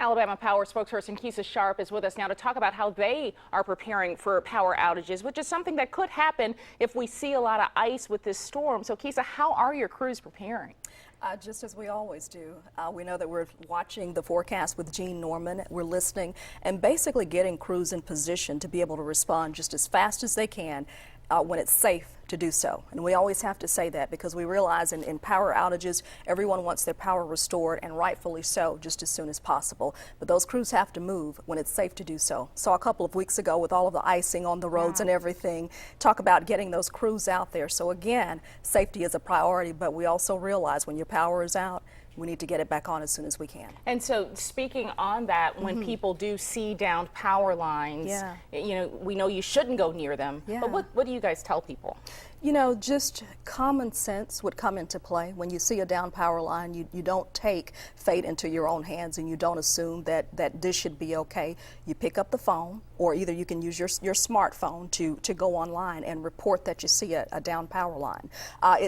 Alabama Power spokesperson Kiesa Sharp is with us now to talk about how they are preparing for power outages, which is something that could happen if we see a lot of ice with this storm. So, Kiesa, how are your crews preparing? Just as we always do. We know that we're watching the forecast with Gene Norman. We're listening and basically getting crews in position to be able to respond just as fast as they can when it's safe to do so. And we always have to say that because we realize in power outages, everyone wants their power restored, and rightfully so, just as soon as possible. But those crews have to move when it's safe to do so. So a couple of weeks ago with all of the icing on the roads and everything, talk about getting those crews out there. So again, safety is a priority, but we also realize when your power is out, we need to get it back on as soon as we can. And so speaking on that, when people do see downed power lines, you know, we know you shouldn't go near them, but what do you guys tell people? You know, just common sense would come into play. When you see a down power line, you don't take fate into your own hands and you don't assume that this should be okay. You pick up the phone, or either you can use your smartphone to go online and report that you see a down power line.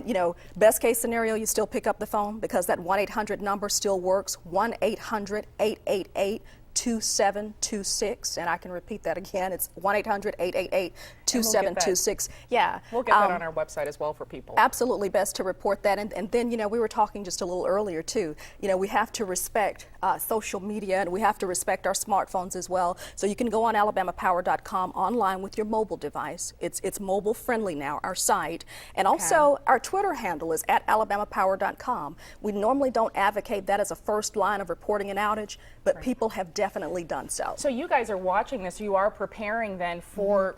You know, best case scenario, you still pick up the phone because that 1-800 number still works, 1-800-888-2726, and I can repeat that again. It's 1-800-888-2726. Yeah, we'll get that on our website as well for people. Absolutely, best to report that. And then, you know, we were talking just a little earlier too. You know, we have to respect social media, and we have to respect our smartphones as well. So you can go on alabamapower.com online with your mobile device. It's mobile friendly now, our site, and also our Twitter handle is @alabamapower.com. We normally don't advocate that as a first line of reporting an outage, but people have definitely done so. So you guys are watching this. You are preparing then for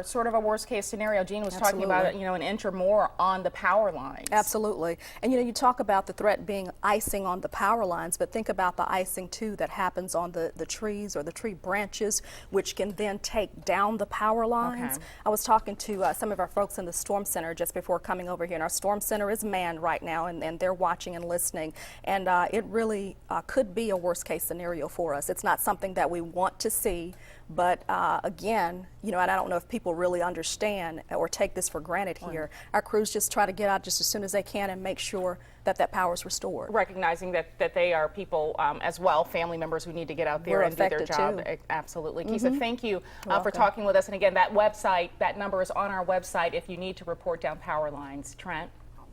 sort of a worst case scenario. Gene was talking about, you know, an inch or more on the power lines. Absolutely. And you know, you talk about the threat being icing on the power lines, but think about the icing too that happens on the trees or the tree branches, which can then take down the power lines. I was talking to some of our folks in the storm center just before coming over here, and our storm center is manned right now, and they're watching and listening, and it really could be a worst case scenario for us. It's not something that we want to see, but again, you know, and I don't know if people really understand or take this for granted here. Our crews just try to get out just as soon as they can and make sure that power is restored. Recognizing that they are people as well, family members who need to get out there and do their job. Absolutely. Kiesa, thank you for talking with us. And again, that website, that number is on our website if you need to report down power lines. Trent?